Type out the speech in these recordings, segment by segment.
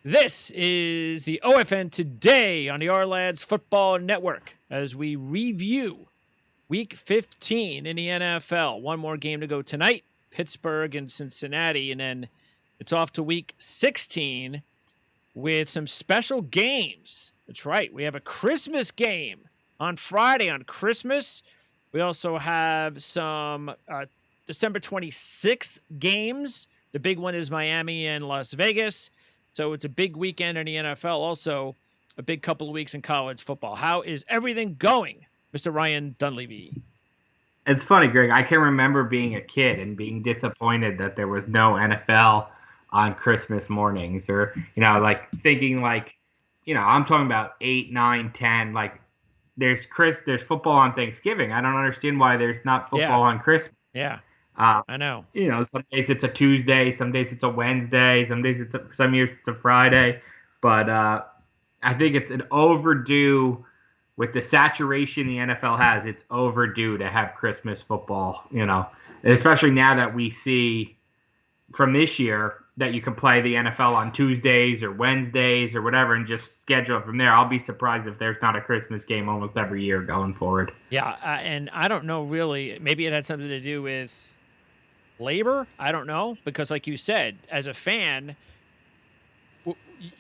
This is the OFN Today on the Our Football Network as we review Week 15 in the NFL. One more game to go tonight, Pittsburgh and Cincinnati, and then it's off to Week 16 with some special games. That's right, we have a Christmas game on Friday on Christmas. We also have some December 26th games. The big one is Miami and Las Vegas. So it's a big weekend in the NFL. Also, a big couple of weeks in college football. How is everything going, Mr. Ryan Dunleavy? It's funny, Greg. I can remember being a kid and being disappointed that there was no NFL on Christmas mornings, or like thinking I'm talking about 8, 9, 10. Like there's football on Thanksgiving. I don't understand why there's not football on Christmas. Yeah. I know. Some days it's a Tuesday, some days it's a Wednesday, some years it's a Friday. But I think it's an overdue with the saturation the NFL has. It's overdue to have Christmas football. Especially now that we see from this year that you can play the NFL on Tuesdays or Wednesdays or whatever and just schedule it from there. I'll be surprised if there's not a Christmas game almost every year going forward. Yeah, and I don't know really. Maybe it had something to do with labor. I don't know, because like you said, as a fan,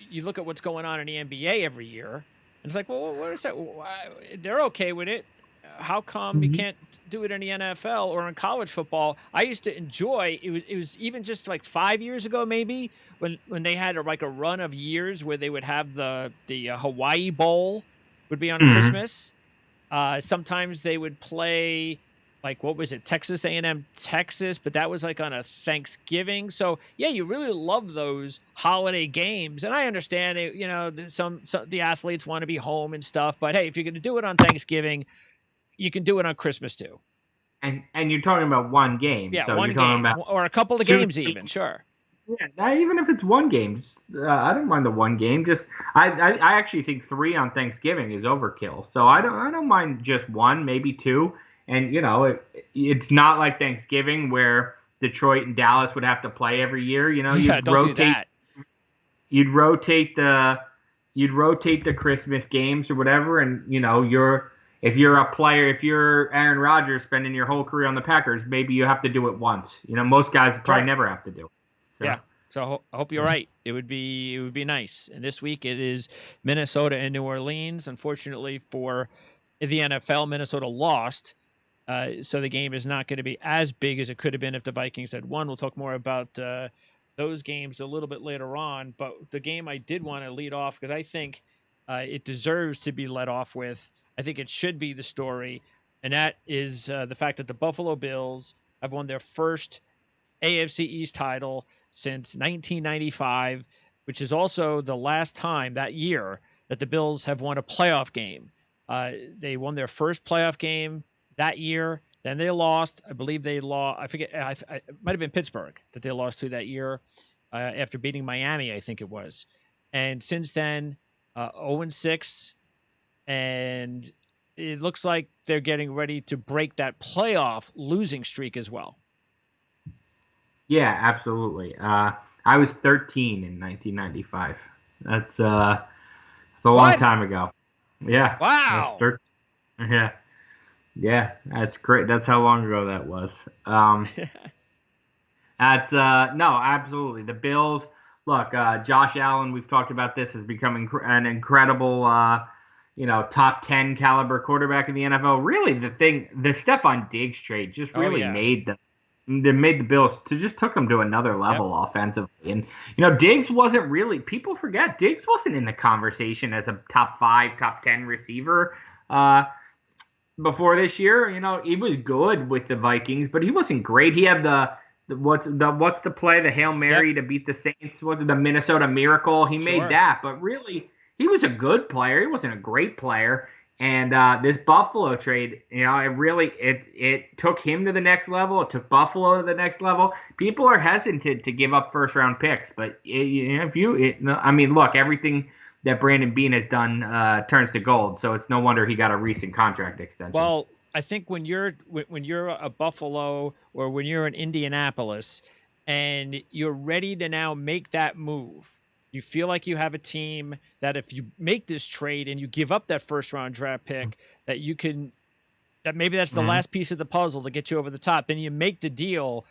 you look at what's going on in the NBA every year, and it's like, well, what is that? They're okay with it. How come you can't do it in the NFL or in college football? I used to enjoy it. It was even just like 5 years ago, maybe, when they had a run of years where they would have the Hawaii Bowl would be on Christmas. Sometimes they would play, like, what was it, Texas A&M, Texas, but that was like on a Thanksgiving. So yeah, you really love those holiday games, and I understand it. Some the athletes want to be home and stuff, but hey, if you're going to do it on Thanksgiving, you can do it on Christmas too. And you're talking about one game. Yeah, so one you're game, talking about or a couple of games even, sure. Yeah, not even if it's one game. I don't mind the one game. Just I actually think 3 on Thanksgiving is overkill. So I don't mind just one, maybe 2. And it's not like Thanksgiving where Detroit and Dallas would have to play every year. Don't do that. You'd rotate the Christmas games or whatever, and if you're a player, if you're Aaron Rodgers spending your whole career on the Packers, maybe you have to do it once. Most guys probably never have to do it. So. Yeah. So I hope you're right. It would be nice. And this week it is Minnesota and New Orleans. Unfortunately for the NFL, Minnesota lost. So the game is not going to be as big as it could have been if the Vikings had won. We'll talk more about those games a little bit later on. But the game I did want to lead off, because I think it deserves to be led off with, I think it should be the story, and that is the fact that the Buffalo Bills have won their first AFC East title since 1995, which is also the last time that year that the Bills have won a playoff game. They won their first playoff game that year. Then they lost. I believe they lost. I forget. It might have been Pittsburgh that they lost to that year after beating Miami, I think it was. And since then, 0-6. And it looks like they're getting ready to break that playoff losing streak as well. Yeah, absolutely. I was 13 in 1995. That's a long time ago. Yeah. Wow. Yeah, that's great. That's how long ago that was. No, absolutely. The Bills. Look, Josh Allen. We've talked about this as becoming an incredible, top 10 caliber quarterback in the NFL. Really, the Stephon Diggs trade just really made the Bills just took them to another level offensively. And Diggs wasn't really, people forget, Diggs wasn't in the conversation as a top 5, top 10 receiver before this year. He was good with the Vikings, but he wasn't great. He had what's the play, the Hail Mary to beat the Saints, the Minnesota Miracle. He made that, but really he was a good player. He wasn't a great player. And this Buffalo trade, it took him to the next level. It took Buffalo to the next level. People are hesitant to give up first round picks, but look, everything that Brandon Beane has done turns to gold. So it's no wonder he got a recent contract extension. Well, I think when you're a Buffalo or when you're in Indianapolis and you're ready to now make that move, You feel like you have a team that if you make this trade and you give up that first round draft pick, that you can, that maybe that's the last piece of the puzzle to get you over the top. Then you make the deal.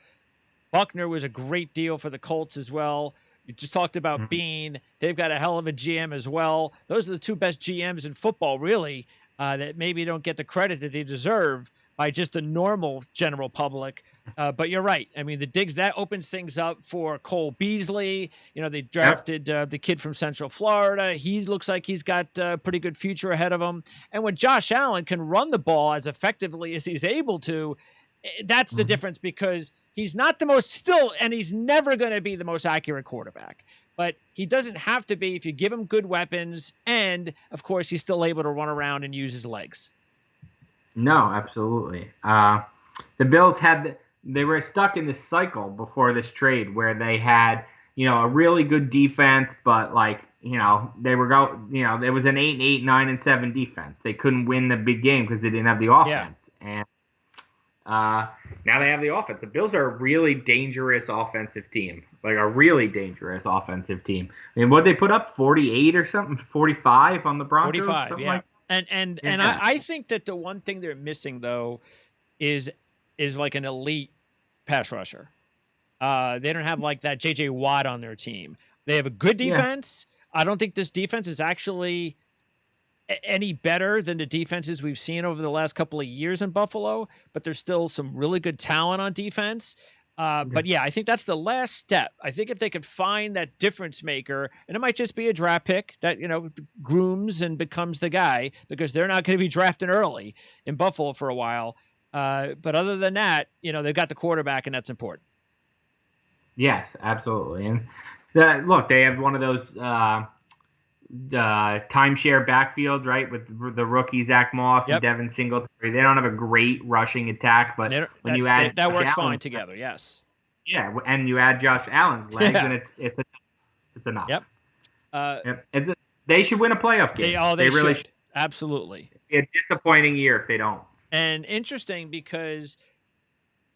Buckner was a great deal for the Colts as well. You just talked about Bean. They've got a hell of a GM as well. Those are the two best GMs in football, really, that maybe don't get the credit that they deserve by just the normal general public. But you're right. I mean, the Diggs, that opens things up for Cole Beasley. You know, they drafted the kid from Central Florida. He looks like he's got a pretty good future ahead of him. And when Josh Allen can run the ball as effectively as he's able to, that's the difference, because he's not the most still, and he's never going to be the most accurate quarterback. But he doesn't have to be if you give him good weapons. And, of course, he's still able to run around and use his legs. No, absolutely. The Bills they were stuck in this cycle before this trade where they had, a really good defense, but they were there was an 8-8, 9-7 defense. They couldn't win the big game because they didn't have the offense. And now they have the offense. The Bills are a really dangerous offensive team, like a really dangerous offensive team. I mean, what they put up, 48 or something, 45 on the Broncos, 45, yeah. And I think that the one thing they're missing though is like an elite pass rusher. They don't have like that JJ Watt on their team. They have a good defense. Yeah. I don't think this defense is actually any better than the defenses we've seen over the last couple of years in Buffalo, but there's still some really good talent on defense. But yeah, I think that's the last step. I think if they could find that difference maker, and it might just be a draft pick that, grooms and becomes the guy, because they're not going to be drafting early in Buffalo for a while. But other than that, they've got the quarterback, and that's important. Yes, absolutely. And look, they have one of those timeshare backfields, right, with the rookie Zach Moss and Devin Singletary. They don't have a great rushing attack, but when you add that works fine together. Yes. Yeah, and you add Josh Allen's legs, and it's enough. Yep. They should win a playoff game. They really should. Absolutely. It's a disappointing year if they don't. And interesting because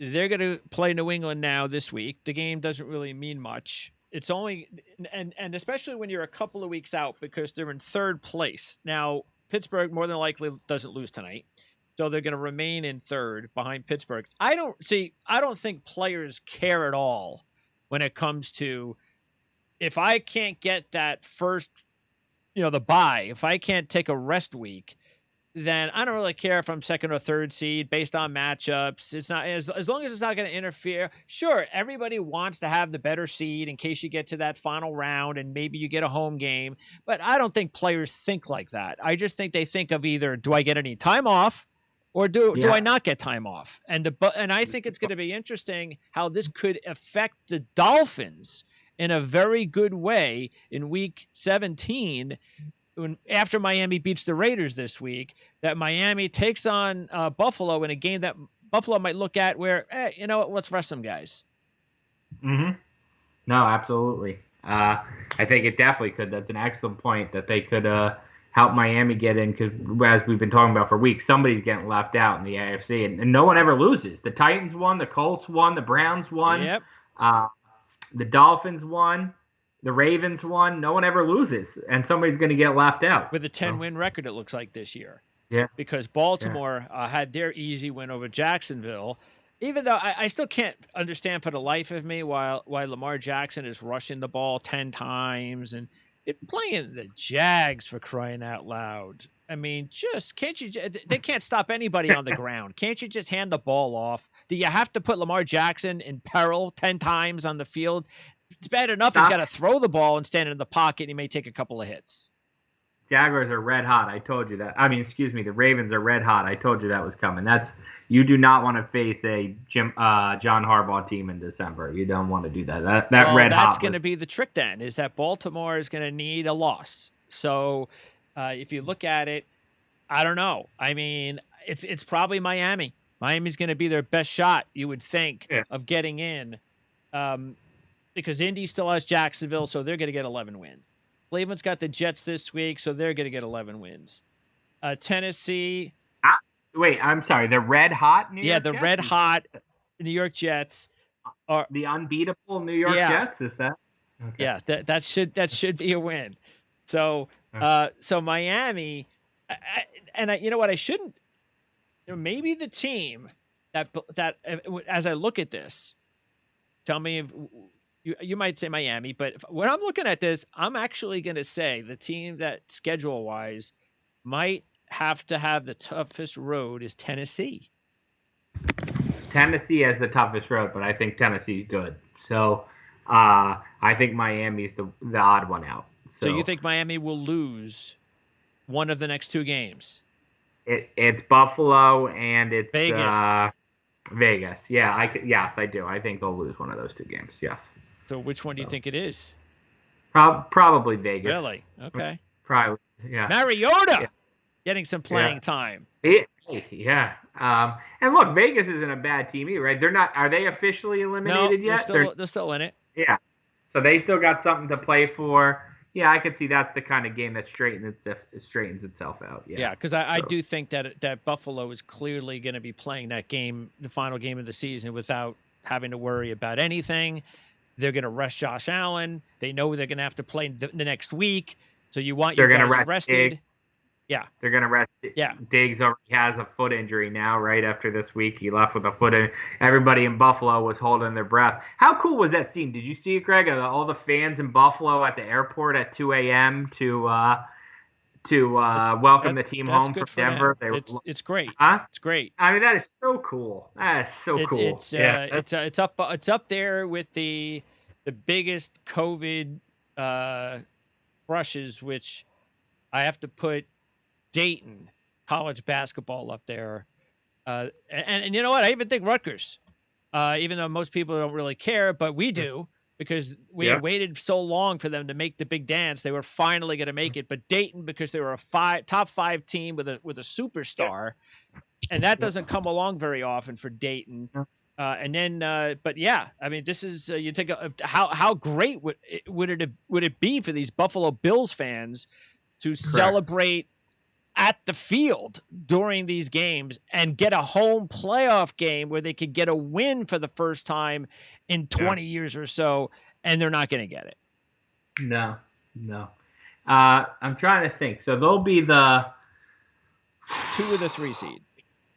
they're going to play New England now this week. The game doesn't really mean much. It's only, and especially when you're a couple of weeks out, because they're in third place. Now, Pittsburgh more than likely doesn't lose tonight, so they're going to remain in third behind Pittsburgh. I don't think players care at all when it comes to, if I can't get that first, the bye, if I can't take a rest week, then I don't really care if I'm second or third seed based on matchups. It's not, as long as it's not going to interfere. Sure, everybody wants to have the better seed in case you get to that final round and maybe you get a home game. But I don't think players think like that. I just think they think of either, do I get any time off, or do I not get time off? And I think it's going to be interesting how this could affect the Dolphins in a very good way in Week 17. After Miami beats the Raiders this week, that Miami takes on Buffalo in a game that Buffalo might look at where, you know what, let's rest some guys. Mm-hmm. No, absolutely. I think it definitely could. That's an excellent point, that they could help Miami get in, because as we've been talking about for weeks, somebody's getting left out in the AFC, and no one ever loses. The Titans won, the Colts won, the Browns won, the Dolphins won. The Ravens won. No one ever loses, and somebody's going to get left out. With a 10-win record, it looks like this year. Yeah. Because Baltimore had their easy win over Jacksonville, even though I still can't understand for the life of me why Lamar Jackson is rushing the ball 10 times and playing the Jags, for crying out loud. I mean, they can't stop anybody on the ground. Can't you just hand the ball off? Do you have to put Lamar Jackson in peril 10 times on the field? It's bad enough he's got to throw the ball and stand in the pocket, and he may take a couple of hits. Jaguars are red hot. I told you that. The Ravens are red hot. I told you that was coming. You do not want to face a John Harbaugh team in December. You don't want to do that. That's going to be the trick then, is that Baltimore is going to need a loss. So if you look at it, I don't know. I mean, it's probably Miami. Miami's going to be their best shot, you would think, of getting in. Because Indy still has Jacksonville, so they're going to get 11 wins. Cleveland's got the Jets this week, so they're going to get 11 wins. Tennessee. Wait, I'm sorry. The red hot New York Jets? The red hot New York Jets. The unbeatable New York Jets, is that? Okay. Yeah, that should be a win. So so Miami, you know what, I shouldn't. Maybe the team that as I look at this, tell me if you might say Miami, but when I'm looking at this, I'm actually going to say the team that schedule wise might have to have the toughest road is Tennessee. Tennessee has the toughest road, but I think Tennessee's good. So I think Miami's the odd one out. So you think Miami will lose one of the next two games? It's Buffalo and it's Vegas. Vegas. Yeah, yes, I do. I think they'll lose one of those two games. Yes. So which one do you think it is? Probably Vegas. Really? Okay. Probably. Yeah. Mariota Yeah. getting some playing time. Yeah. And look, Vegas isn't a bad team either, right? They're not. Are they officially eliminated yet? They're still in it. Yeah. So they still got something to play for. Yeah, I could see that's the kind of game that straightens itself out. Yeah, because I do think that Buffalo is clearly going to be playing that game, the final game of the season, without having to worry about anything. They're going to rest Josh Allen. They know they're going to have to play the next week, so you want your guys rested. Diggs. Yeah, they're going to rest. Yeah, Diggs already has a foot injury now. Right after this week, he left with a foot injury. Everybody in Buffalo was holding their breath. How cool was that scene? Did you see it, Greg? All the fans in Buffalo at the airport at 2 a.m. to welcome the team home from Denver. It's great. Huh? It's great. I mean, that is so cool. That is so cool. It's up there with the biggest COVID crushes, which I have to put Dayton college basketball up there, and you know what? I even think Rutgers, even though most people don't really care, but we do. Because we had waited so long for them to make the big dance, they were finally going to make it. But Dayton, because they were a top 5 team with a superstar, and that doesn't come along very often for Dayton. And then, but yeah, I mean, this is you take how great would it be for these Buffalo Bills fans to celebrate at the field during these games and get a home playoff game where they could get a win for the first time in 20 years or so, and they're not going to get it. No. I'm trying to think. So they'll be the 2 of the 3 seed.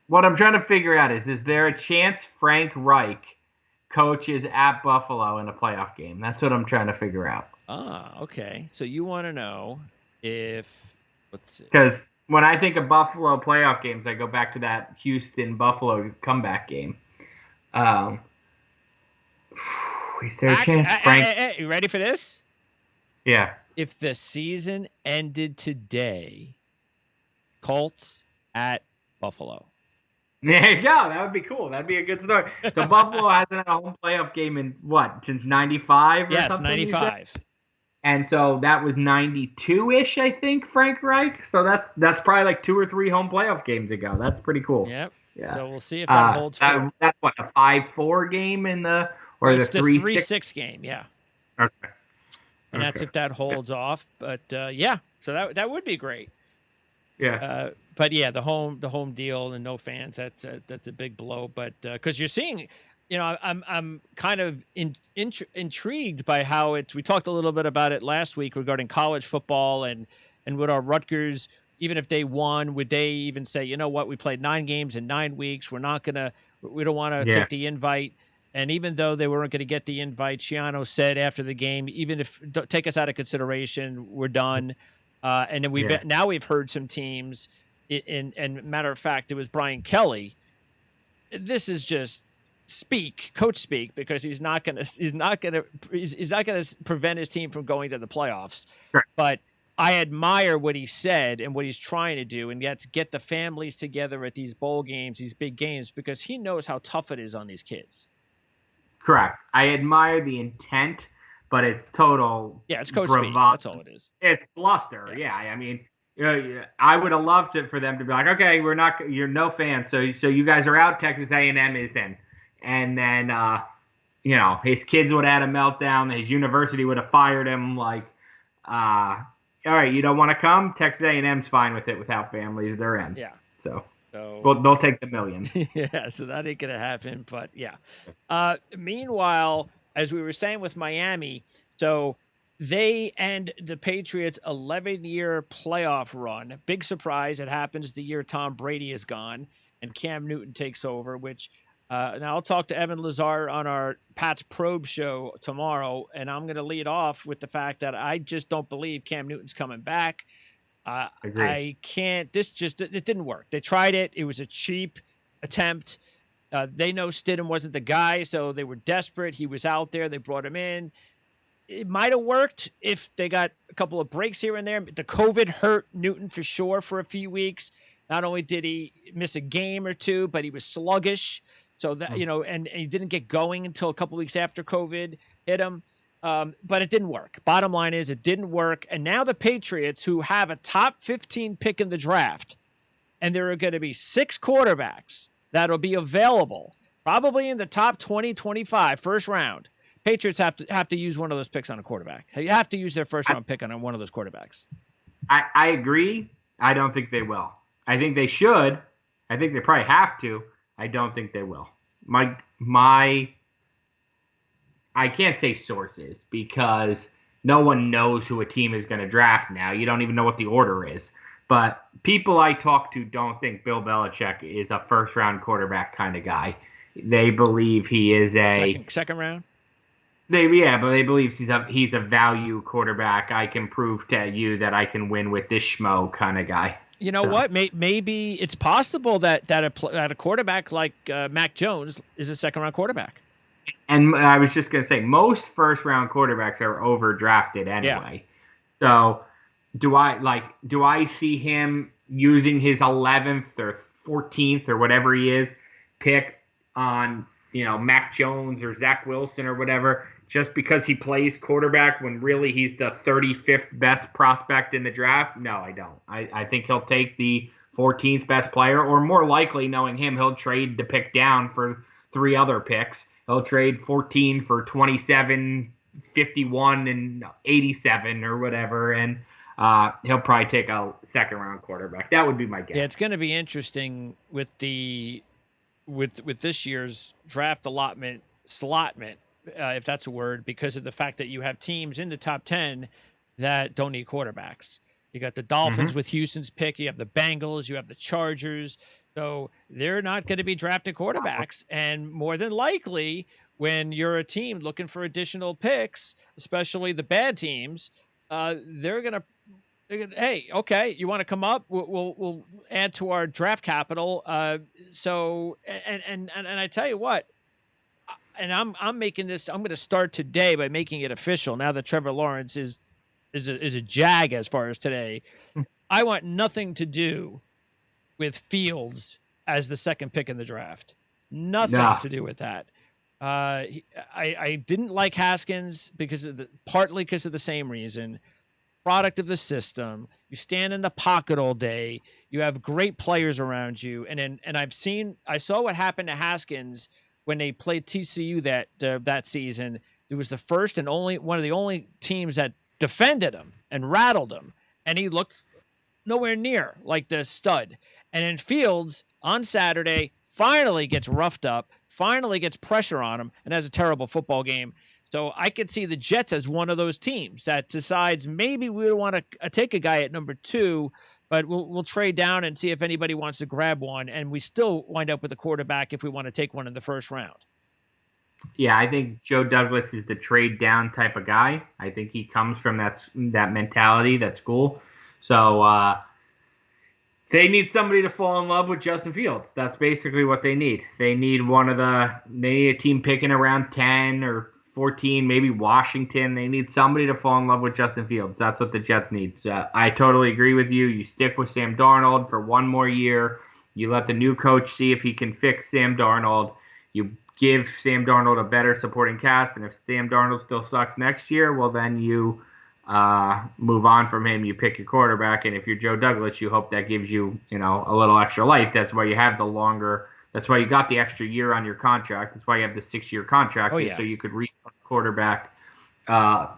What I'm trying to figure out is there a chance Frank Reich coaches at Buffalo in a playoff game? That's what I'm trying to figure out. Okay. So you want to know if, let's see. Because when I think of Buffalo playoff games, I go back to that Houston-Buffalo comeback game. Is there a chance Frank... you ready for this? Yeah. If the season ended today, Colts at Buffalo. There you go. That would be cool. That'd be a good story. So Buffalo hasn't had a home playoff game in what, since '95 or something? Yes, 95. And so that was 92-ish, I think, Frank Reich. So that's probably like 2 or 3 home playoff games ago. That's pretty cool. Yep. Yeah. So we'll see if that holds true. That's what, a 5-4 game in the or it's the 3-6 game, yeah. Okay. And that's if that holds off. But yeah, so that would be great. Yeah. But yeah, the home deal and no fans, that's a big blow. But because you're seeing, you know, I'm kind of intrigued by how it's. We talked a little bit about it last week regarding college football and would our Rutgers, even if they won, would they even say, you know what, we played 9 games in 9 weeks, we don't want to take the invite. And even though they weren't going to get the invite, Schiano said after the game, even if take us out of consideration, we're done. And then we've heard some teams, and matter of fact, it was Brian Kelly. This is just coach speak, because he's not going to prevent his team from going to the playoffs. Sure. But I admire what he said and what he's trying to do, and that's get the families together at these bowl games, these big games, because he knows how tough it is on these kids. Correct. I admire the intent, but it's total. Yeah, it's coach speak. That's all it is. It's bluster. Yeah. I mean, I would have loved it for them to be like, okay, you're no fans, so you guys are out. Texas A&M is in, and then his kids would have had a meltdown. His university would have fired him. Like, all right, you don't want to come? Texas A&M's fine with it without families. They're in. Yeah. So they'll take the million. Yeah, so that ain't going to happen. But, yeah. Meanwhile, as we were saying with Miami, So they end the Patriots' 11-year playoff run. Big surprise. It happens the year Tom Brady is gone and Cam Newton takes over, which now I'll talk to Evan Lazar on our Pat's Probe show tomorrow, and I'm going to lead off with the fact that I just don't believe Cam Newton's coming back. Agreed. I can't. It didn't work. They tried it. It was a cheap attempt. They know Stidham wasn't the guy, so they were desperate. He was out there. They brought him in. It might have worked if they got a couple of breaks here and there. The COVID hurt Newton for sure for a few weeks. Not only did he miss a game or two, but he was sluggish. So that, and he didn't get going until a couple of weeks after COVID hit him. But it didn't work. Bottom line is it didn't work. And now the Patriots, who have a top 15 pick in the draft, and there are going to be 6 quarterbacks that'll be available, probably in the top 20, 25, first round. Patriots have to use one of those picks on a quarterback. You have to use their first round pick on one of those quarterbacks. I agree. I don't think they will. I think they should. I think they probably have to. I don't think they will. I can't say sources because no one knows who a team is going to draft now. You don't even know what the order is. But people I talk to don't think Bill Belichick is a first-round quarterback kind of guy. They believe he is a second round. But they believe he's a value quarterback. I can prove to you that I can win with this schmo kind of guy. You know what? Maybe it's possible that a quarterback like Mac Jones is a second-round quarterback. And I was just going to say, most first-round quarterbacks are overdrafted anyway. Yeah. So do I see him using his 11th or 14th or whatever he is pick on Mac Jones or Zach Wilson or whatever, just because he plays quarterback when really he's the 35th best prospect in the draft? No, I don't. I think he'll take the 14th best player, or more likely, knowing him, he'll trade the pick down for 3 other picks. He'll trade 14 for 27, 51, and 87 or whatever, and he'll probably take a second-round quarterback. That would be my guess. Yeah, it's going to be interesting with this year's draft allotment, if that's a word, because of the fact that you have teams in the top 10 that don't need quarterbacks. You got the Dolphins with Houston's pick. You have the Bengals. You have the Chargers. So they're not going to be drafting quarterbacks. And more than likely, when you're a team looking for additional picks, especially the bad teams, they're going to, hey, okay, you want to come up? We'll add to our draft capital. So I tell you what, and I'm making this. I'm going to start today by making it official. Now that Trevor Lawrence is a Jag as far as today, I want nothing to do with Fields as the second pick in the draft. Nothing to do with that. I didn't like Haskins partly because of the same reason. Product of the system. You stand in the pocket all day. You have great players around you, and I saw what happened to Haskins when they played TCU that season. It was the first and only one of the only teams that defended him and rattled him, and he looked nowhere near like the stud. And in Fields on Saturday finally gets roughed up, finally gets pressure on him, and has a terrible football game. So I could see the Jets as one of those teams that decides maybe we don't want to take a guy at number 2, but we'll trade down and see if anybody wants to grab one, and we still wind up with a quarterback if we want to take one in the first round. Yeah, I think Joe Douglas is the trade down type of guy. I think he comes from that mentality, that school. So they need somebody to fall in love with Justin Fields. That's basically what they need. They need a team picking around 10 or 14, maybe Washington. They need somebody to fall in love with Justin Fields. That's what the Jets need. So I totally agree with you. You stick with Sam Darnold for one more year. You let the new coach see if he can fix Sam Darnold. You give Sam Darnold a better supporting cast, and if Sam Darnold still sucks next year, well, then you move on from him. You pick your quarterback, and if you're Joe Douglas, you hope that gives you, a little extra life. That's why you have that's why you got the extra year on your contract. That's why you have the 6-year contract, so you could restart the quarterback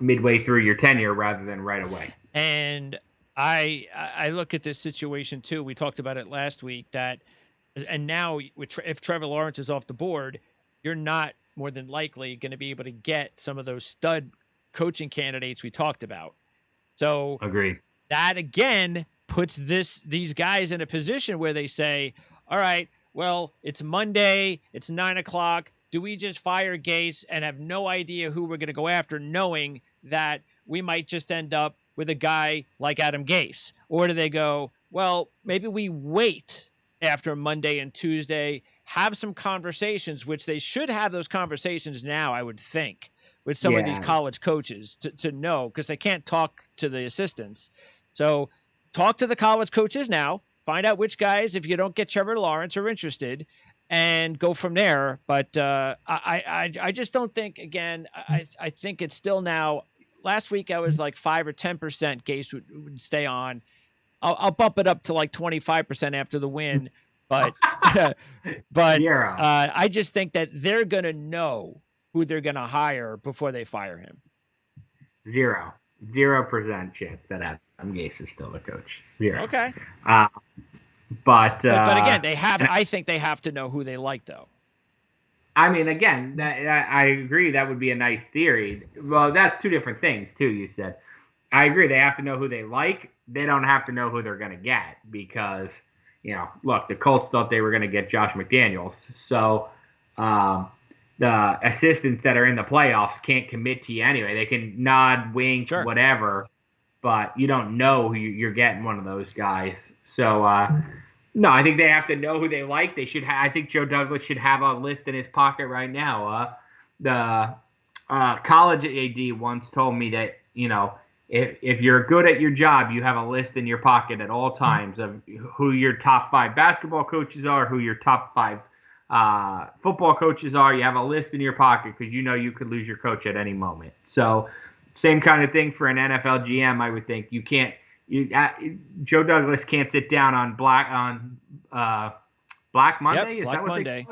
midway through your tenure rather than right away. And I look at this situation too. We talked about it last week and now if Trevor Lawrence is off the board, you're not more than likely going to be able to get some of those stud coaching candidates we talked about. So agree. That again puts these guys in a position where they say, all right, well, it's Monday, it's 9:00. Do we just fire Gase and have no idea who we're going to go after, knowing that we might just end up with a guy like Adam Gase? Or do they go, well, maybe we wait after Monday and Tuesday, have some conversations, which they should have those conversations now, I would think, with some of these college coaches to know, because they can't talk to the assistants. So talk to the college coaches now, find out which guys, if you don't get Trevor Lawrence, are interested, and go from there. But I just don't think, again, I think it's still now. Last week I was like 5 or 10% Gase would stay on. I'll bump it up to like 25% after the win. But I just think that they're going to know who they're going to hire before they fire him. 0% chance that Adam Gase is still the coach. 0. Okay. But again, they have. I think they have to know who they like, though. I mean, again, I agree. That would be a nice theory. Well, that's two different things, too. You said. I agree. They have to know who they like. They don't have to know who they're going to get because, look, the Colts thought they were going to get Josh McDaniels. So the assistants that are in the playoffs can't commit to you anyway. They can nod, wink, sure, whatever, but you don't know who you're getting one of those guys. So, no, I think they have to know who they like. They should. I think Joe Douglas should have a list in his pocket right now. The college AD once told me that, if you're good at your job, you have a list in your pocket at all times of who your top 5 basketball coaches are, who your top 5 football coaches are. You have a list in your pocket because you could lose your coach at any moment. So same kind of thing for an NFL GM, I would think. Joe Douglas can't sit down on Black Monday. Yep, Is Black that what Monday.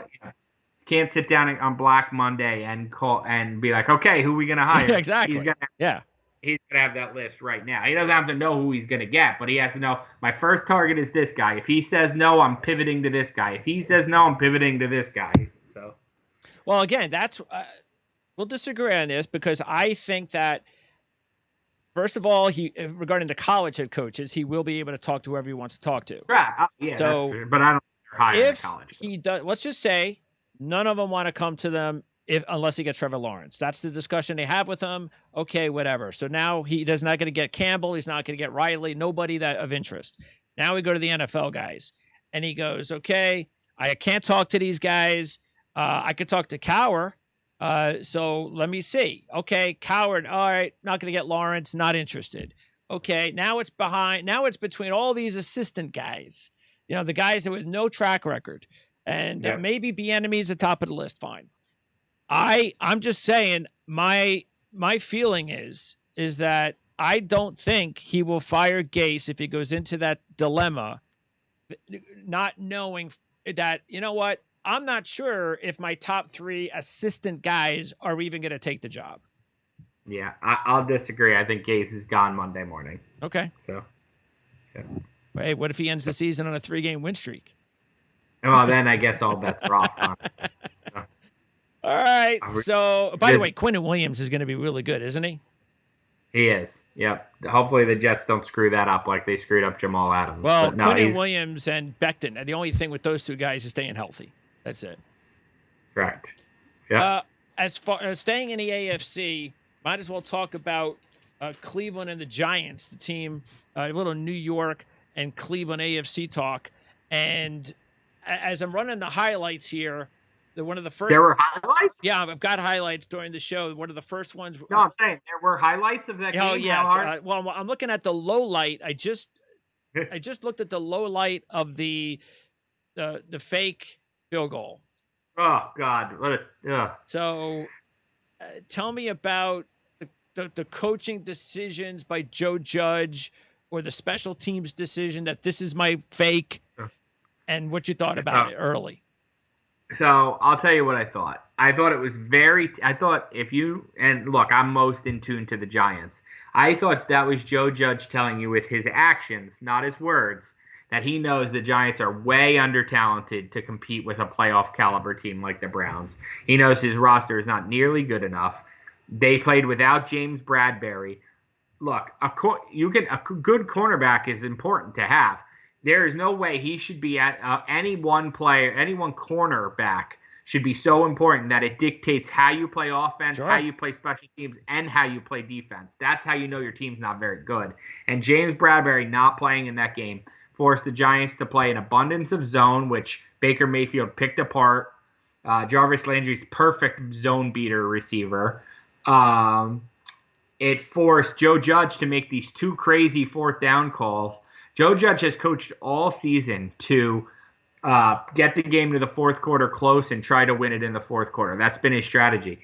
Can't sit down on Black Monday and call and be like, okay, who are we gonna hire? Exactly. He's gonna have that list right now. He doesn't have to know who he's gonna get, but he has to know my first target is this guy. If he says no, I'm pivoting to this guy. If he says no, I'm pivoting to this guy. So, well, again, that's we'll disagree on this because I think that. First of all, regarding the college head coaches, he will be able to talk to whoever he wants to talk to. Right. Yeah. So, but I don't hire if college. He does, let's just say none of them want to come to them unless he gets Trevor Lawrence. That's the discussion they have with him. Okay, whatever. So now he's not going to get Campbell. He's not going to get Riley. Nobody that of interest. Now we go to the NFL guys, and he goes, okay, I can't talk to these guys. I could talk to Cowher. So let me see. Okay, Coward. All right, not going to get Lawrence. Not interested. Okay, now it's between all these assistant guys. The guys that with no track record, and maybe Bieniemy's at the top of the list. Fine. I'm just saying my feeling is that I don't think he will fire Gase if he goes into that dilemma, not knowing that what. I'm not sure if my top 3 assistant guys are even going to take the job. Yeah, I'll disagree. I think Gase is gone Monday morning. Okay. So, yeah. Hey, what if he ends the season on a 3-game win streak? Well, then I guess all bets are off. So. All right. So, by the way, Quinn Williams is going to be really good, isn't he? He is. Yep. Hopefully the Jets don't screw that up like they screwed up Jamal Adams. Well, Quinn Williams and Becton, the only thing with those 2 guys is staying healthy. That's it. Correct. Yeah. As far as staying in the AFC, might as well talk about Cleveland and the Giants, the team, a little New York and Cleveland AFC talk. And as I'm running the highlights here, one of the first. There were highlights? Yeah, I've got highlights during the show. One of the first ones. No, I'm saying there were highlights of that game. Oh, yeah. Well, I'm looking at the low light. I just looked at the low light of the fake field goal. Oh God! So, tell me about the coaching decisions by Joe Judge, or the special teams decision that this is my fake, and what you thought about it early. So I'll tell you what I thought. I thought look, I'm most in tune to the Giants. I thought that was Joe Judge telling you with his actions, not his words, that he knows the Giants are way under-talented to compete with a playoff caliber team like the Browns. He knows his roster is not nearly good enough. They played without James Bradbury. Look, a good cornerback is important to have. There is no way he should be at any one player, any one cornerback should be so important that it dictates how you play offense, Sure. how you play special teams, and how you play defense. That's how you know your team's not very good. And James Bradbury not playing in that game forced the Giants to play an abundance of zone, which Baker Mayfield picked apart. Jarvis Landry's perfect zone beater receiver. It forced Joe Judge to make these two crazy fourth down calls. Joe Judge has coached all season to get the game to the fourth quarter close and try to win it in the fourth quarter. That's been his strategy.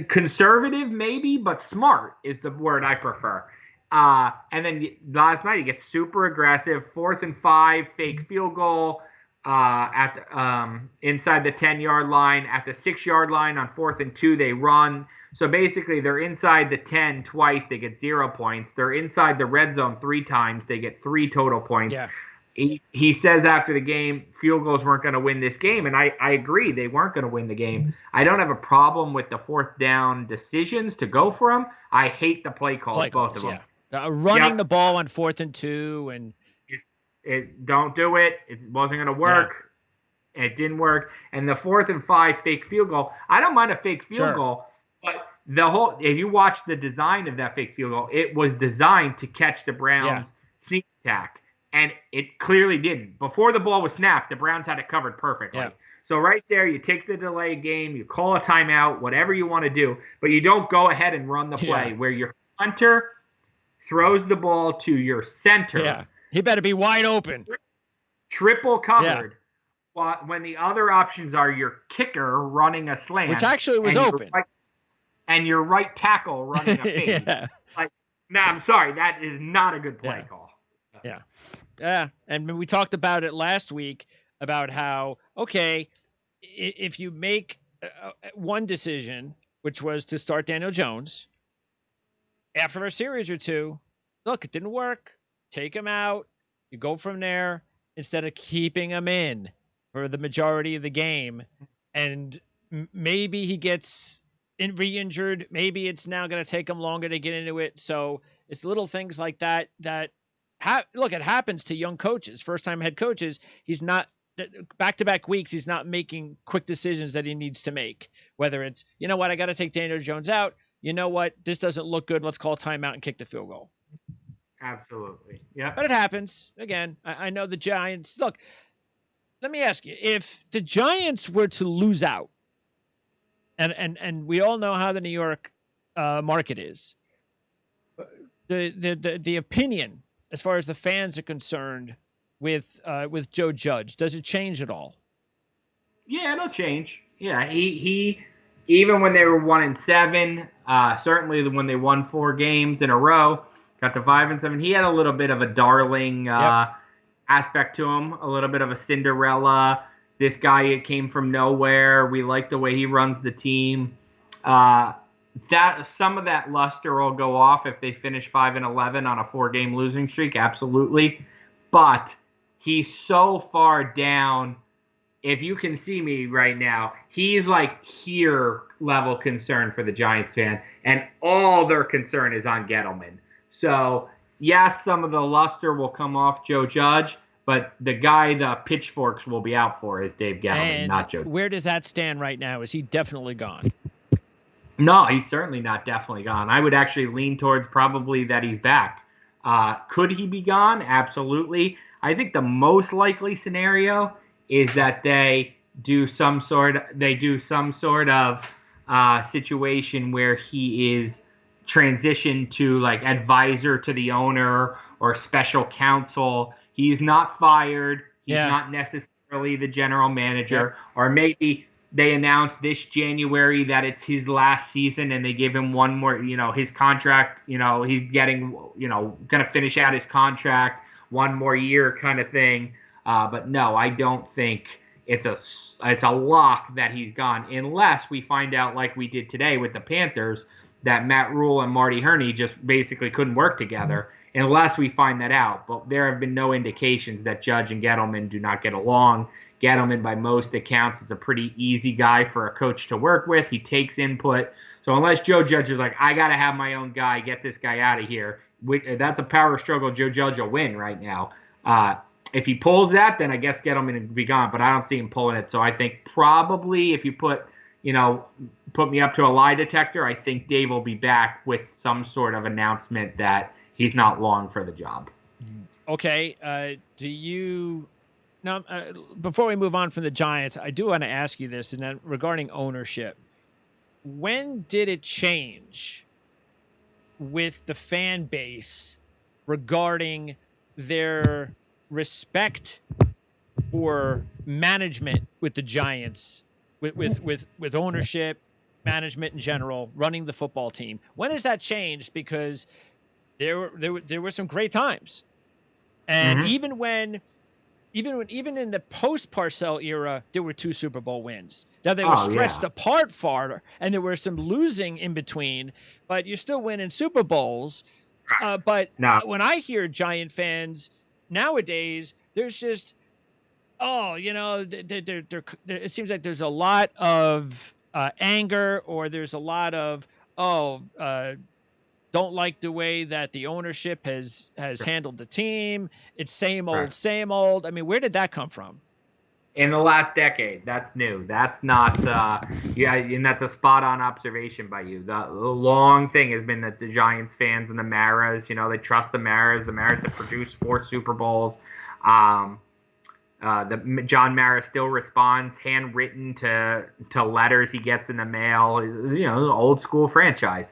Conservative, maybe, but smart is the word I prefer. And then last night he gets super aggressive. 4th and 5, fake field goal at inside the 10-yard line. At the 6-yard line on 4th and 2, they run. So basically, they're inside the 10 twice, they get 0 points. They're inside the red zone 3 times, they get 3 total points. Yeah. He says after the game, field goals weren't going to win this game, and I agree, they weren't going to win the game. I don't have a problem with the fourth down decisions to go for them. I hate the play calls, both of them. Yeah. Running the ball on 4th and 2 and don't do it. It wasn't going to work. Yeah. It didn't work. And the 4th and 5 fake field goal. I don't mind a fake field goal. But if you watch the design of that fake field goal, it was designed to catch the Browns' sneak attack, and it clearly didn't. Before the ball was snapped, the Browns had it covered perfectly. Yeah. So right there, you take the delay game, you call a timeout, whatever you want to do, but you don't go ahead and run the play where your punter throws the ball to your center. Yeah, he better be wide open. Triple covered. Yeah. When the other options are your kicker running a slant. Which actually was open. And your right tackle running a fade. I'm sorry, that is not a good play call. Yeah, and we talked about it last week about how, okay, if you make one decision, which was to start Daniel Jones, after a series or two, look, it didn't work, take him out, you go from there, instead of keeping him in for the majority of the game, and maybe he gets re-injured. Maybe it's now going to take him longer to get into it. So it's little things like that look, it happens to young coaches, first-time head coaches. He's not back-to-back weeks. He's not making quick decisions that he needs to make. Whether it's, you know what, I got to take Daniel Jones out. You know what, this doesn't look good. Let's call a timeout and kick the field goal. Absolutely. Yeah. But it happens. Again, I know the Giants. Look, let me ask you, if the Giants were to lose out, and we all know how the New York market is. The opinion, as far as the fans are concerned, with Joe Judge, does it change at all? Yeah, it'll change. Yeah, he even when they were 1-7, certainly when they won 4 games in a row, got to 5-7, he had a little bit of a darling aspect to him, a little bit of a Cinderella. This guy came from nowhere. We like the way he runs the team. That some of that luster will go off if they finish 5-11 on a 4-game losing streak. Absolutely, but he's so far down. If you can see me right now, he's like here level concern for the Giants fan, and all their concern is on Gettleman. So yes, some of the luster will come off Joe Judge. But the guy the pitchforks will be out for is Dave Gettleman, not Joe. Where does that stand right now? Is he definitely gone? No, he's certainly not definitely gone. I would actually lean towards probably that he's back. Could he be gone? Absolutely. I think the most likely scenario is that they do some sort of situation where he is transitioned to like advisor to the owner or special counsel. He's not fired. He's not necessarily the general manager. Or maybe they announce this January that it's his last season and they give him one more, his contract, he's getting, going to finish out his contract, one more year kind of thing. But no, I don't think it's a lock that he's gone unless we find out like we did today with the Panthers that Matt Rule and Marty Herney just basically couldn't work together. Unless we find that out. But there have been no indications that Judge and Gettleman do not get along. Gettleman, by most accounts, is a pretty easy guy for a coach to work with. He takes input. So unless Joe Judge is like, I got to have my own guy, get this guy out of here, that's a power struggle. Joe Judge will win right now. If he pulls that, then I guess Gettleman would be gone. But I don't see him pulling it. So I think probably if you put me up to a lie detector, I think Dave will be back with some sort of announcement that he's not long for the job. Okay. Do you now? Before we move on from the Giants, I do want to ask you this, and then regarding ownership, when did it change with the fan base regarding their respect for management with the Giants, with ownership, management in general, running the football team? When has that changed? Because there were some great times, and even in the post-Parcells era, there were 2 Super Bowl wins. Now, they were stretched apart far, and there was some losing in between, but you're still winning Super Bowls. But when I hear Giant fans nowadays, there's just, it seems like there's a lot of anger, or there's a lot of, don't like the way that the ownership has handled the team. It's same old, same old. I mean, where did that come from? In the last decade, that's new. That's not, and that's a spot-on observation by you. The long thing has been that the Giants fans and the Maras, they trust the Maras. The Maras have produced 4 Super Bowls. John Mara still responds handwritten to letters he gets in the mail. Old school franchise.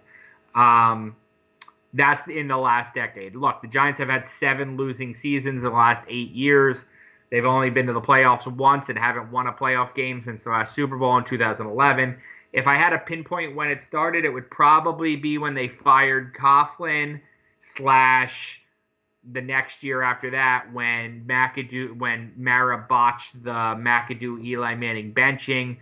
That's in the last decade. Look, the Giants have had 7 losing seasons in the last 8 years. They've only been to the playoffs once and haven't won a playoff game since the last Super Bowl in 2011. If I had to pinpoint when it started, it would probably be when they fired Coughlin / the next year after that when Mara botched the McAdoo-Eli Manning benching.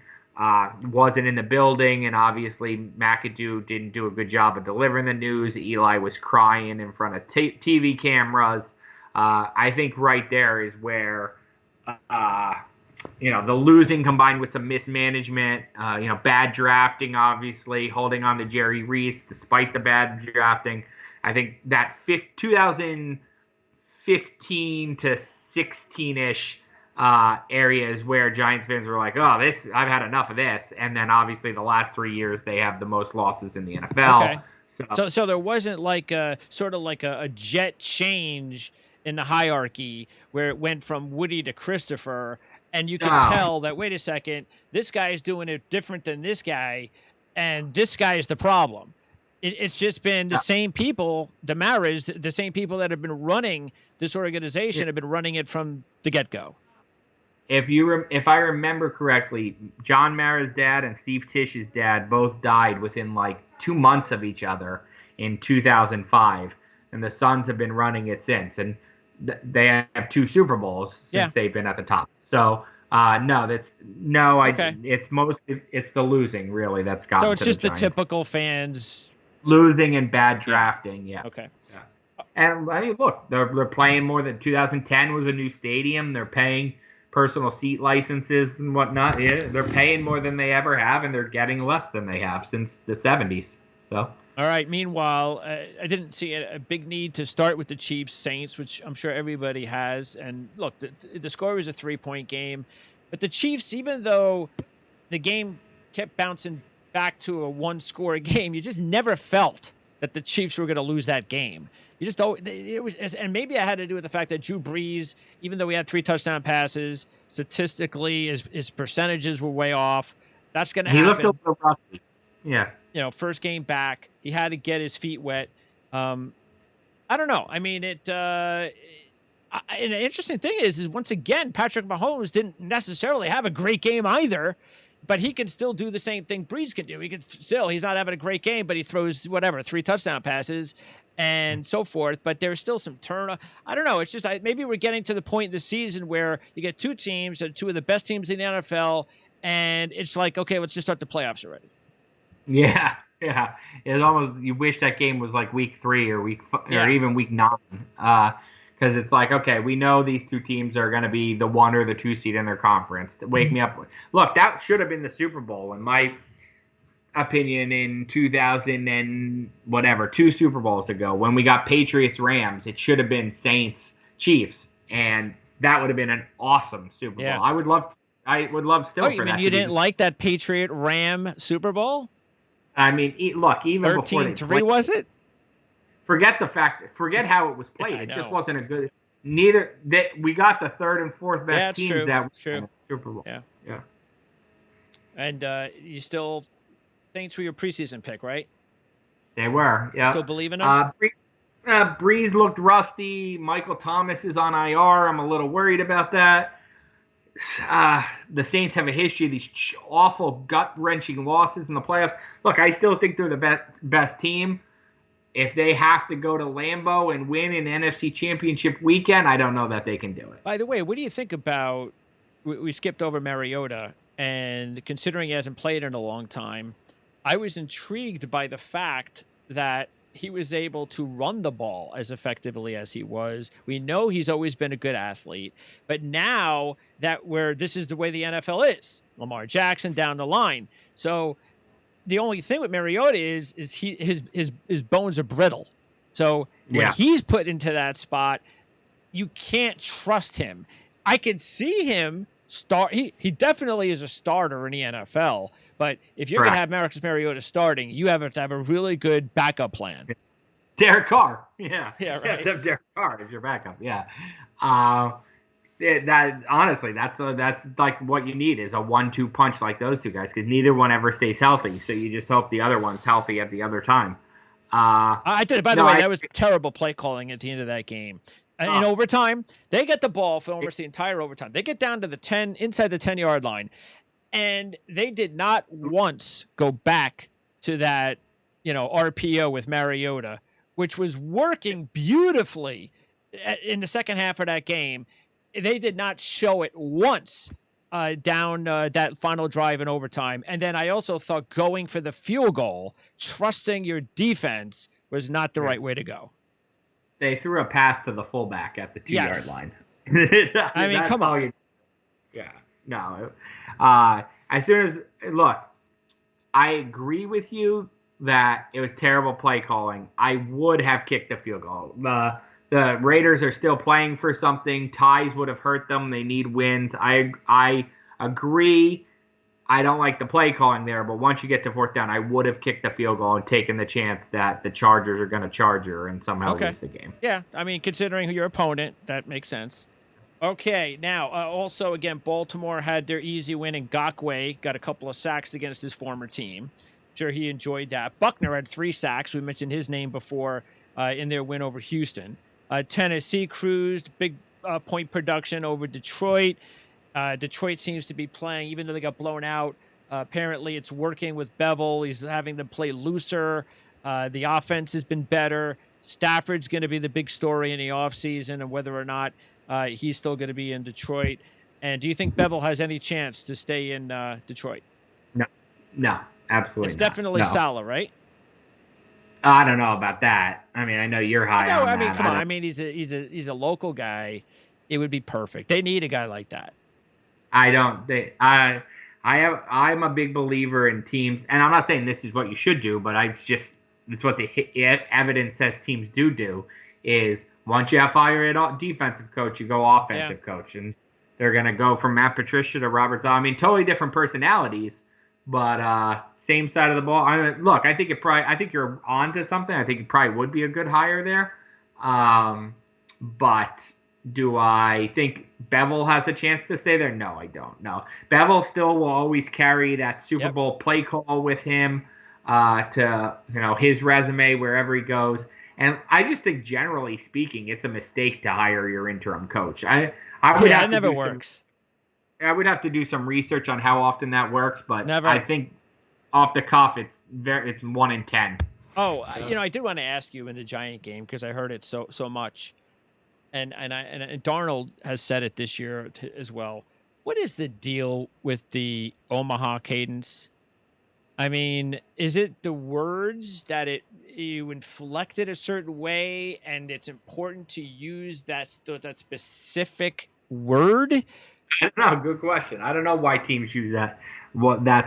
Wasn't in the building, and obviously McAdoo didn't do a good job of delivering the news. Eli was crying in front of TV cameras. I think right there is where, the losing combined with some mismanagement, bad drafting, obviously, holding on to Jerry Reese despite the bad drafting. I think that 2015 to 16-ish areas where Giants fans were like, I've had enough of this. And then obviously the last 3 years they have the most losses in the NFL. Okay. So there wasn't like a sort of like a jet change in the hierarchy where it went from Woody to Christopher, and you could tell that, wait a second, this guy is doing it different than this guy, and this guy is the problem. It's just been the same people, the Maras, the same people that have been running this organization have been running it from the get-go. If I remember correctly, John Mara's dad and Steve Tish's dad both died within like 2 months of each other in 2005, and the Sons have been running it since, and they have 2 Super Bowls since they've been at the top. So it's the losing really that's got. So it's just the typical fans losing and bad drafting. Yeah. Okay. Yeah. And I mean, look, they're playing more than 2010 was a new stadium. They're paying personal seat licenses and whatnot. Yeah, they're paying more than they ever have, and they're getting less than they have since the 70s. So. All right. Meanwhile, I didn't see a big need to start with the Chiefs Saints, which I'm sure everybody has. And look, the score was a 3-point game, but the Chiefs, even though the game kept bouncing back to a 1-score game, you just never felt that the Chiefs were going to lose that game. You just don't. It was, and maybe it had to do with the fact that Drew Brees, even though he had 3 touchdown passes, statistically his percentages were way off. That's going to happen. He looked a little rusty. Yeah. First game back, he had to get his feet wet. I don't know. I mean, and the interesting thing is once again, Patrick Mahomes didn't necessarily have a great game either, but he can still do the same thing Brees can do. He's not having a great game, but he throws 3 touchdown passes and so forth. But there's still some turnover. I don't know. It's just maybe we're getting to the point in the season where you get 2 teams, 2 of the best teams in the NFL, and it's like, okay, let's just start the playoffs already. Yeah. It's almost, you wish that game was like week 3 or or even week 9, because it's like, okay, we know these 2 teams are going to be the 1 or the 2 seed in their conference. Wake me up. Look, that should have been the Super Bowl. And opinion in 2000 and whatever, 2 Super Bowls ago, when we got Patriots Rams, it should have been Saints Chiefs, and that would have been an awesome Super Bowl. Yeah. I would love still Oh, for you mean that you to be. didn't like that Patriot Ram Super Bowl? I mean, look, even before they 13-3, played, was it? forget how it was played. I It know. just wasn't a good. Neither that we got the third and fourth best Yeah, it's teams true. that It's true. Super Bowl. Yeah. Yeah. And you still Saints were your preseason pick, right? They were. Yeah. Still believe in them? Breeze looked rusty. Michael Thomas is on IR. I'm a little worried about that. The Saints have a history of these awful gut-wrenching losses in the playoffs. Look, I still think they're the best team. If they have to go to Lambeau and win an NFC Championship weekend, I don't know that they can do it. By the way, what do you think about? We skipped over Mariota, and considering he hasn't played in a long time, I was intrigued by the fact that he was able to run the ball as effectively as he was. We know he's always been a good athlete, but now that this is the way the NFL is, Lamar Jackson down the line. So the only thing with Mariota is his bones are brittle. So when he's put into that spot, you can't trust him. I could see him start. He definitely is a starter in the NFL. But if you're going to have Marcus Mariota starting, you have to have a really good backup plan. Derek Carr. Yeah. Yeah, right. You have Derek Carr as your backup. Yeah. That honestly, that's like what you need is a 1-2 punch like those two guys, because neither one ever stays healthy. So you just hope the other one's healthy at the other time. I did. By the way, that was terrible play calling at the end of that game. In overtime, they get the ball for almost the entire overtime. They get down to inside the 10-yard line, and they did not once go back to that, RPO with Mariota, which was working beautifully in the second half of that game. They did not show it once down that final drive in overtime. And then I also thought going for the field goal, trusting your defense, was not the right way to go. They threw a pass to the fullback at the 2-yard line. I mean, come on. No. As soon as look, I agree with you that it was terrible play calling. I would have kicked the field goal. The Raiders are still playing for something. Ties would have hurt them. They need wins. I agree. I don't like the play calling there, but once you get to fourth down, I would have kicked the field goal and taken the chance that the Chargers are going to charge her and somehow lose the game. Yeah, I mean, considering your opponent, that makes sense. Okay, now, also, again, Baltimore had their easy win, and Ngakoue got a couple of sacks against his former team. Sure, he enjoyed that. Buckner had 3 sacks. We mentioned his name before in their win over Houston. Tennessee cruised, big point production over Detroit. Detroit seems to be playing, even though they got blown out. Apparently, it's working with Bevel. He's having them play looser. The offense has been better. Stafford's going to be the big story in the offseason, and whether or not he's still going to be in Detroit. And do you think Bevel has any chance to stay in Detroit? No, absolutely It's definitely Saleh, right? I don't know about that. I mean, I know you're high on that. I mean, come on. I mean, he's a local guy. It would be perfect. They need a guy like that. I'm a big believer in teams, and I'm not saying this is what you should do, but it's what the evidence says teams do is once you have fired a defensive coach, you go offensive coach, and they're going to go from Matt Patricia to Robert Saleh. I mean, totally different personalities, but same side of the ball. I mean, look, I think you're onto something. I think it probably would be a good hire there. But do I think Bevel has a chance to stay there? No, I don't. No. Bevel still will always carry that Super Bowl play call with him to his resume wherever he goes. And I just think, generally speaking, it's a mistake to hire your interim coach. It never works. I would have to do some research on how often that works, but never. I think off the cuff, it's 1 in 10. Oh, I did want to ask you in the Giant game because I heard it so much, and Darnold has said it this year as well. What is the deal with the Omaha cadence? I mean, is it the words that you inflect it a certain way, and it's important to use that specific word? I don't know. Good question. I don't know why teams use that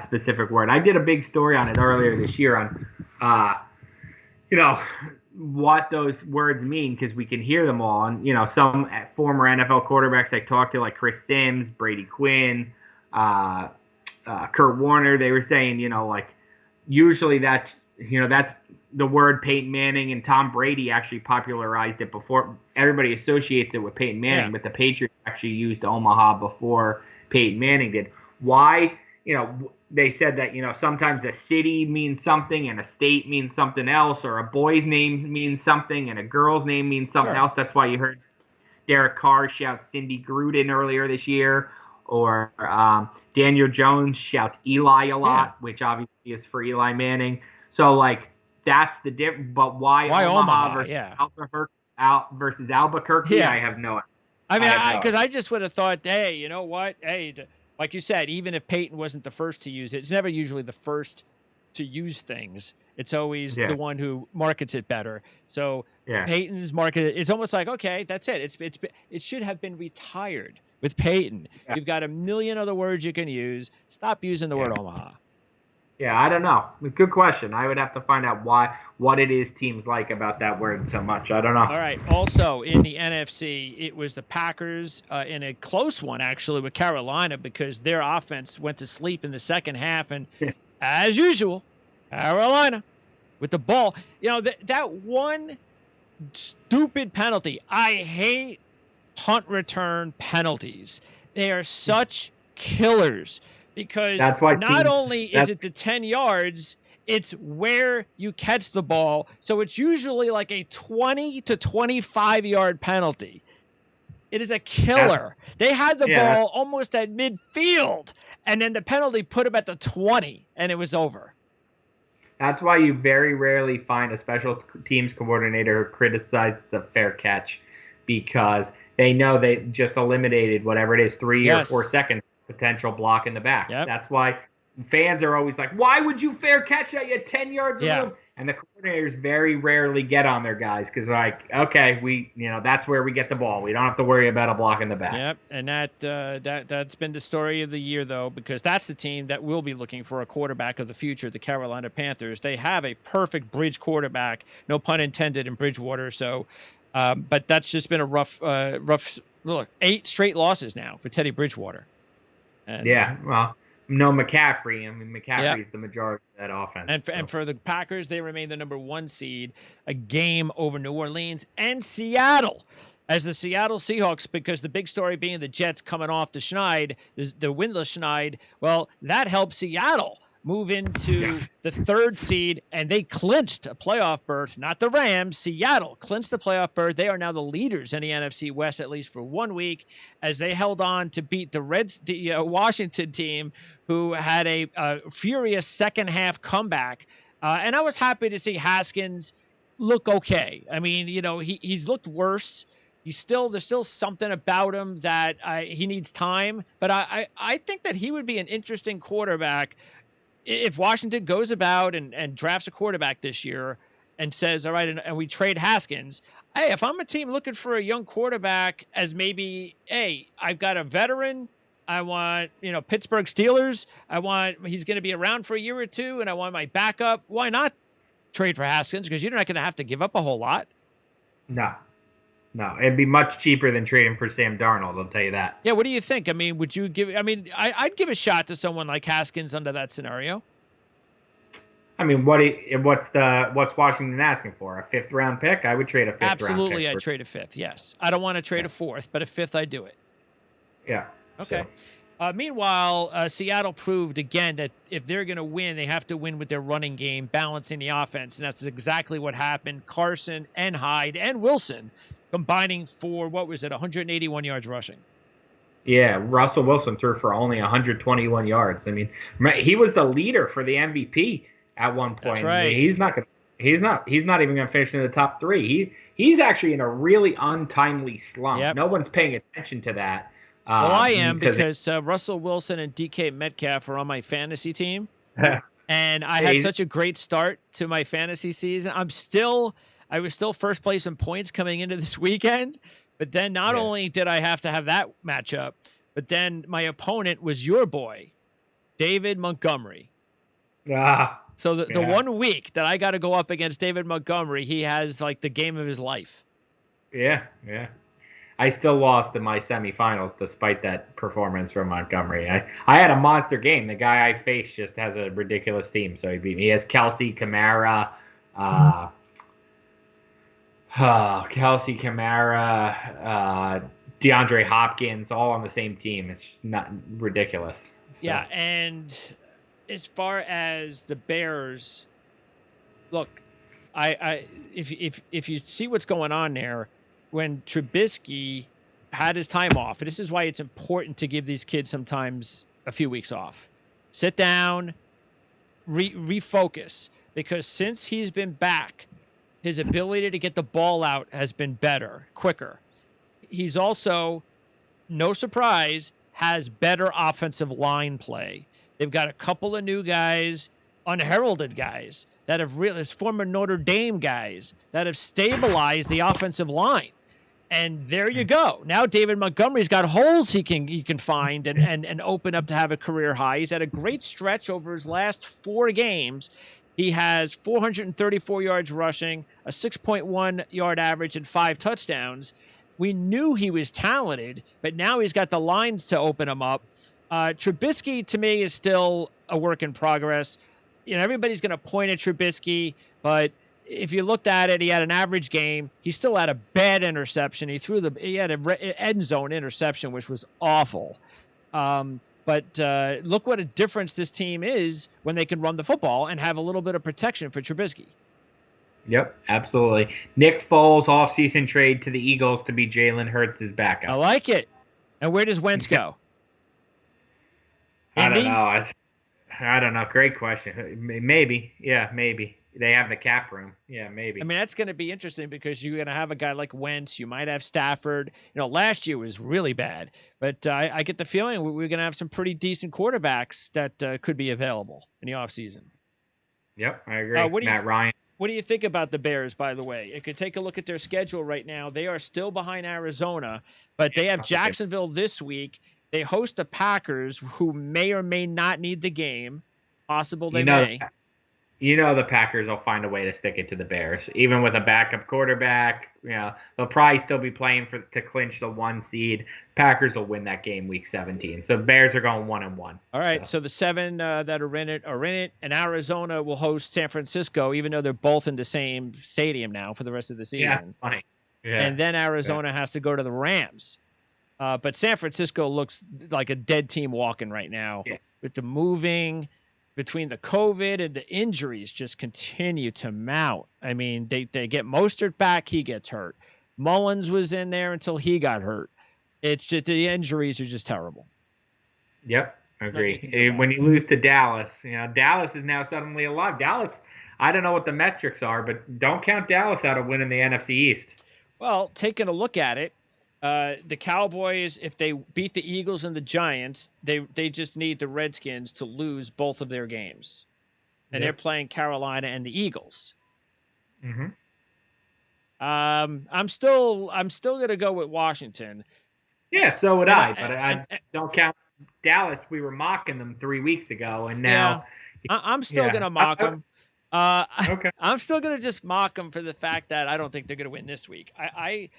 specific word. I did a big story on it earlier this year on, you know, what those words mean because we can hear them all. And some former NFL quarterbacks I talked to, like Chris Sims, Brady Quinn, Kurt Warner, they were saying, like usually that's the word Peyton Manning, and Tom Brady actually popularized it before. Everybody associates it with Peyton Manning, but the Patriots actually used Omaha before Peyton Manning did. Why? They said that, sometimes a city means something and a state means something else, or a boy's name means something and a girl's name means something else. That's why you heard Derek Carr shout Cindy Gruden earlier this year, or Daniel Jones shouts Eli a lot, which obviously is for Eli Manning. So, like, that's the difference. But why Omaha versus Albuquerque? I have no idea. I mean, because I just would have thought, hey, you know what? Hey, like you said, even if Peyton wasn't the first to use it, it's never usually the first to use things. It's always the one who markets it better. So Peyton's market, it's almost like, okay, that's it. It should have been retired with Peyton. You've got a million other words you can use. Stop using the word Omaha. Yeah, I don't know. Good question. I would have to find out what it is teams like about that word so much. I don't know. All right. Also, in the NFC, it was the Packers in a close one, actually, with Carolina, because their offense went to sleep in the second half. And as usual, Carolina with the ball. That one stupid penalty. I hate punt return penalties. They are such killers. Because not only is it the 10 yards, it's where you catch the ball. So it's usually like a 20 to 25-yard penalty. It is a killer. They had the ball almost at midfield, and then the penalty put them at the 20, and it was over. That's why you very rarely find a special teams coordinator who criticizes a fair catch, because they know they just eliminated whatever it is, 3 or 4 seconds. Potential block in the back. That's why fans are always like, why would you fair catch that? You had 10 yards of room. And the coordinators very rarely get on their guys because, like, okay, that's where we get the ball. We don't have to worry about a block in the back. Yep, and that's been the story of the year, though, because that's the team that will be looking for a quarterback of the future, the Carolina Panthers. They have a perfect bridge quarterback, no pun intended, in Bridgewater. So, but that's just been a rough look. 8 straight losses now for Teddy Bridgewater. And, well, no McCaffrey. I mean, McCaffrey's the majority of that offense. And for the Packers, they remain the number 1 seed, a game over New Orleans and Seattle. As the Seattle Seahawks, because the big story being the Jets coming off the Schneid, the winless Schneid, well, that helps Seattle move into the 3rd seed, and they clinched a playoff berth, not the Rams. Seattle clinched the playoff berth. They are now the leaders in the NFC West, at least for 1 week, as they held on to beat the Washington team, who had a furious second-half comeback. And I was happy to see Haskins look okay. I mean, he's looked worse. There's still something about him that he needs time. But I think that he would be an interesting quarterback if Washington goes about and drafts a quarterback this year and says, all right, and we trade Haskins. Hey, if I'm a team looking for a young quarterback as maybe, hey, I've got a veteran, I want, Pittsburgh Steelers, he's going to be around for a year or two, and I want my backup. Why not trade for Haskins? Because you're not going to have to give up a whole lot. No, it'd be much cheaper than trading for Sam Darnold, I'll tell you that. Yeah, what do you think? I mean, would you give – I mean, I'd give a shot to someone like Haskins under that scenario. I mean, what's Washington asking for? A 5th-round pick? I would trade a 5th round pick. Absolutely, I'd trade a 5th, yes. I don't want to trade a 4th, but a 5th, I'd do it. Yeah. Okay. So. Meanwhile, Seattle proved again that if they're going to win, they have to win with their running game, balancing the offense, and that's exactly what happened. Carson and Hyde and Wilson combining for, 181 yards rushing. Yeah, Russell Wilson threw for only 121 yards. I mean, he was the leader for the MVP at one point. That's right. He's not even going to finish in the top 3. He's actually in a really untimely slump. Yep. No one's paying attention to that. Well, I am because Russell Wilson and DK Metcalf are on my fantasy team. And I had such a great start to my fantasy season. I was still first place in points coming into this weekend. But then not only did I have to have that matchup, But then my opponent was your boy, David Montgomery. So the 1 week that I got to go up against David Montgomery, he has like the game of his life. Yeah. I still lost in my semifinals despite that performance from Montgomery. I had a monster game. The guy I faced just has a ridiculous team, so he beat me. He has Kelsey, Kamara, DeAndre Hopkins, all on the same team. It's not ridiculous. So. Yeah, and as far as the Bears, look, if you see what's going on there, when Trubisky had his time off, and this is why it's important to give these kids sometimes a few weeks off. Sit down, refocus, because since he's been back, his ability to get the ball out has been better, quicker. He's also, no surprise, has better offensive line play. They've got a couple of new guys, unheralded guys, that have really, his former Notre Dame guys, that have stabilized the offensive line. And there you go. Now David Montgomery's got holes he can find and open up to have a career high. He's had a great stretch over his last 4 games. He has 434 yards rushing, a 6.1 yard average, and 5 touchdowns. We knew he was talented, but now he's got the lines to open him up. Trubisky, to me, is still a work in progress. You know, everybody's going to point at Trubisky, but if you looked at it, he had an average game. He still had a bad interception. He had an end zone interception, which was awful. But look what a difference this team is when they can run the football and have a little bit of protection for Trubisky. Yep, absolutely. Nick Foles off-season trade to the Eagles to be Jalen Hurts' backup. I like it. And where does Wentz go? I don't know. Great question. Maybe. Yeah, maybe. They have the cap room. Yeah, maybe. I mean, that's going to be interesting because you're going to have a guy like Wentz. You might have Stafford. You know, last year was really bad. But I get the feeling we're going to have some pretty decent quarterbacks that could be available in the offseason. Yep, I agree. Matt Ryan. What do you think about the Bears, by the way? You could take a look at their schedule right now. They are still behind Arizona, but they have Jacksonville this week. They host the Packers, who may or may not need the game. Possible they may. You know the Packers will find a way to stick it to the Bears. Even with a backup quarterback, you know, they'll probably still be playing to clinch the 1 seed. Packers will win that game week 17. So Bears are going 1-1. All right, so the 7 that are in it, and Arizona will host San Francisco, even though they're both in the same stadium now for the rest of the season. Yeah, funny. Yeah. And then Arizona has to go to the Rams. But San Francisco looks like a dead team walking right now with the moving. Between the COVID and the injuries just continue to mount. I mean, they get Mostert back, he gets hurt. Mullins was in there until he got hurt. It's just the injuries are just terrible. Yep, I agree. When you lose to Dallas, you know, Dallas is now suddenly alive. Dallas, I don't know what the metrics are, but don't count Dallas out of winning the NFC East. Well, taking a look at it, the Cowboys, if they beat the Eagles and the Giants, they just need the Redskins to lose both of their games. And they're playing Carolina and the Eagles. Mm-hmm. I'm still going to go with Washington. Yeah, so would I. But I don't count Dallas. We were mocking them 3 weeks ago, and now I'm still going to mock them. Okay. I'm still going to just mock them for the fact that I don't think they're going to win this week. I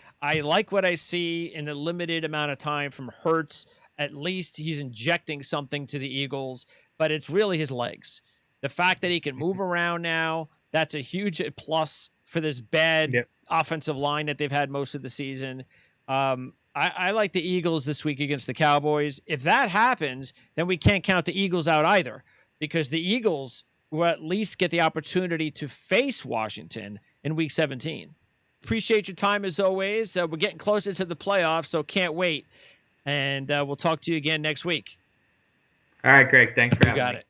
like what I see in a limited amount of time from Hurts. At least he's injecting something to the Eagles, but it's really his legs. The fact that he can move around now, that's a huge plus for this bad offensive line that they've had most of the season. I like the Eagles this week against the Cowboys. If that happens, then we can't count the Eagles out either, because the Eagles will at least get the opportunity to face Washington in Week 17. Appreciate your time as always. We're getting closer to the playoffs, so can't wait. And we'll talk to you again next week. All right, Greg. Thanks for having me. You got it.